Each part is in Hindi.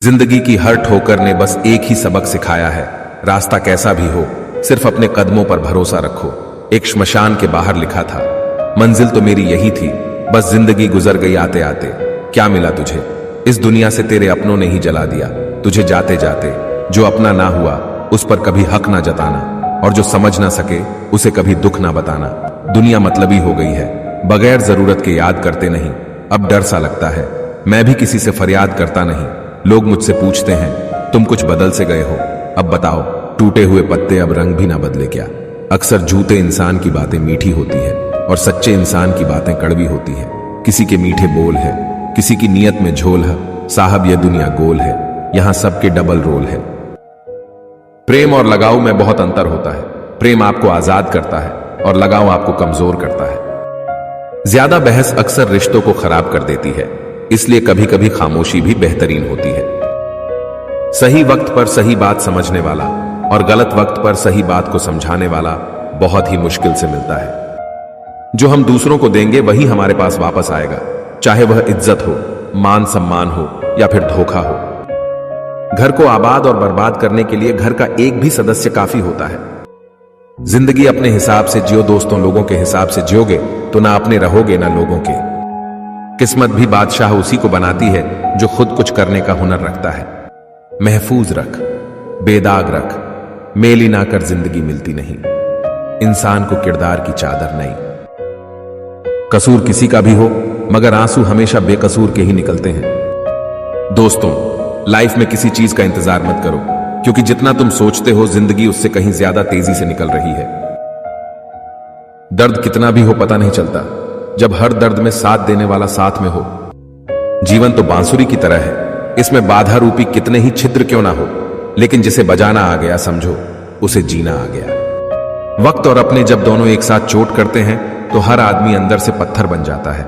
जिंदगी की हर ठोकर ने बस एक ही सबक सिखाया है, रास्ता कैसा भी हो सिर्फ अपने कदमों पर भरोसा रखो। एक श्मशान के बाहर लिखा था, मंजिल तो मेरी यही थी, बस जिंदगी गुजर गई आते आते। क्या मिला तुझे? इस दुनिया से तेरे अपनों ने ही जला दिया तुझे जाते जाते। जो अपना ना हुआ उस पर कभी हक ना जताना, और जो समझ ना सके उसे कभी दुख ना बताना। दुनिया मतलबी हो गई है, बगैर जरूरत के याद करते नहीं। अब डर सा लगता है, मैं भी किसी से फरियाद करता नहीं। लोग मुझसे पूछते हैं, तुम कुछ बदल से गए हो? अब बताओ, टूटे हुए पत्ते अब रंग भी ना बदले क्या? अक्सर झूठे इंसान की बातें मीठी होती है और सच्चे इंसान की बातें कड़वी होती है। किसी के मीठे बोल है, किसी की नीयत में झोल है। साहब ये दुनिया गोल है, यहां सबके डबल रोल है। प्रेम और लगाव में बहुत अंतर होता है। प्रेम आपको आजाद करता है और लगाव आपको कमजोर करता है। ज्यादा बहस अक्सर रिश्तों को खराब कर देती है, इसलिए कभी कभी खामोशी भी बेहतरीन होती है। सही वक्त पर सही बात समझने वाला और गलत वक्त पर सही बात को समझाने वाला बहुत ही मुश्किल से मिलता है। जो हम दूसरों को देंगे वही हमारे पास वापस आएगा, चाहे वह इज्जत हो, मान सम्मान हो या फिर धोखा हो। घर को आबाद और बर्बाद करने के लिए घर का एक भी सदस्य काफी होता है। जिंदगी अपने हिसाब से जियो दोस्तों, लोगों के हिसाब से जियोगे तो ना अपने रहोगे ना लोगों के। किस्मत भी बादशाह उसी को बनाती है जो खुद कुछ करने का हुनर रखता है। महफूज रख, बेदाग रख, मेली ना कर जिंदगी मिलती नहीं। इंसान को किरदार की चादर नहीं। कसूर किसी का भी हो, मगर आंसू हमेशा बेकसूर के ही निकलते हैं। दोस्तों, लाइफ में किसी चीज का इंतजार मत करो, क्योंकि जितना तुम सोचते हो जिंदगी उससे कहीं ज्यादा तेजी से निकल रही है। दर्द कितना भी हो पता नहीं चलता, जब हर दर्द में साथ देने वाला साथ में हो। जीवन तो बांसुरी की तरह है, इसमें बाधा रूपी कितने ही छिद्र क्यों ना हो, लेकिन जिसे बजाना आ गया समझो उसे जीना आ गया। वक्त और अपने जब दोनों एक साथ चोट करते हैं तो हर आदमी अंदर से पत्थर बन जाता है।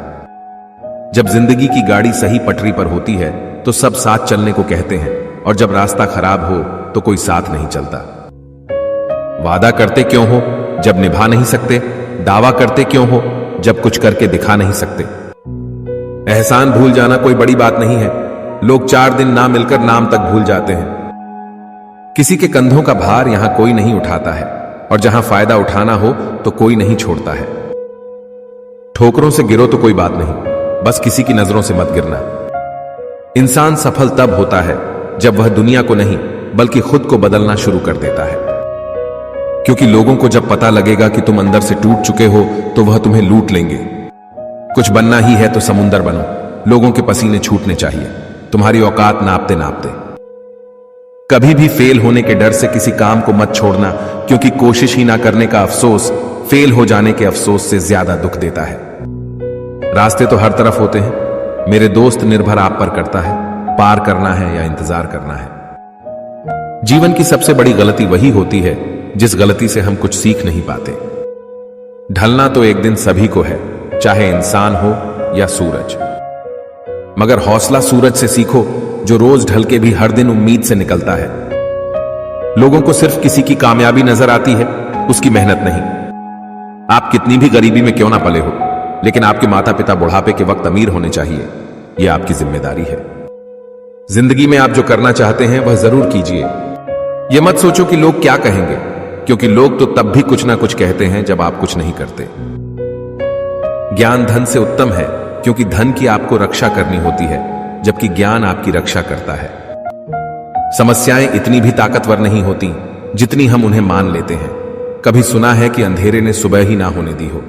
जब जिंदगी की गाड़ी सही पटरी पर होती है तो सब साथ चलने को कहते हैं, और जब रास्ता खराब हो तो कोई साथ नहीं चलता। वादा करते क्यों हो जब निभा नहीं सकते? दावा करते क्यों हो जब कुछ करके दिखा नहीं सकते? एहसान भूल जाना कोई बड़ी बात नहीं है, लोग 4 दिन ना मिलकर नाम तक भूल जाते हैं। किसी के कंधों का भार यहां कोई नहीं उठाता है, और जहां फायदा उठाना हो तो कोई नहीं छोड़ता है। ठोकरों से गिरो तो कोई बात नहीं, बस किसी की नजरों से मत गिरना। इंसान सफल तब होता है जब वह दुनिया को नहीं बल्कि खुद को बदलना शुरू कर देता है। क्योंकि लोगों को जब पता लगेगा कि तुम अंदर से टूट चुके हो तो वह तुम्हें लूट लेंगे। कुछ बनना ही है तो समुंदर बनो, लोगों के पसीने छूटने चाहिए, तुम्हारी औकात नापते नापते। कभी भी फेल होने के डर से किसी काम को मत छोड़ना, क्योंकि कोशिश ही ना करने का अफसोस फेल हो जाने के अफसोस से ज्यादा दुख देता है। रास्ते तो हर तरफ होते हैं मेरे दोस्त, निर्भर आप पर करता है पार करना है या इंतजार करना है। जीवन की सबसे बड़ी गलती वही होती है जिस गलती से हम कुछ सीख नहीं पाते। ढलना तो एक दिन सभी को है, चाहे इंसान हो या सूरज, मगर हौसला सूरज से सीखो जो रोज ढल के भी हर दिन उम्मीद से निकलता है। लोगों को सिर्फ किसी की कामयाबी नजर आती है, उसकी मेहनत नहीं। आप कितनी भी गरीबी में क्यों ना पले हो, लेकिन आपके माता पिता बुढ़ापे के वक्त अमीर होने चाहिए, यह आपकी जिम्मेदारी है। जिंदगी में आप जो करना चाहते हैं वह जरूर कीजिए। यह मत सोचो कि लोग क्या कहेंगे, क्योंकि लोग तो तब भी कुछ ना कुछ कहते हैं जब आप कुछ नहीं करते। ज्ञान धन से उत्तम है, क्योंकि धन की आपको रक्षा करनी होती है, जबकि ज्ञान आपकी रक्षा करता है। समस्याएं इतनी भी ताकतवर नहीं होती जितनी हम उन्हें मान लेते हैं। कभी सुना है कि अंधेरे ने सुबह ही ना होने दी हो,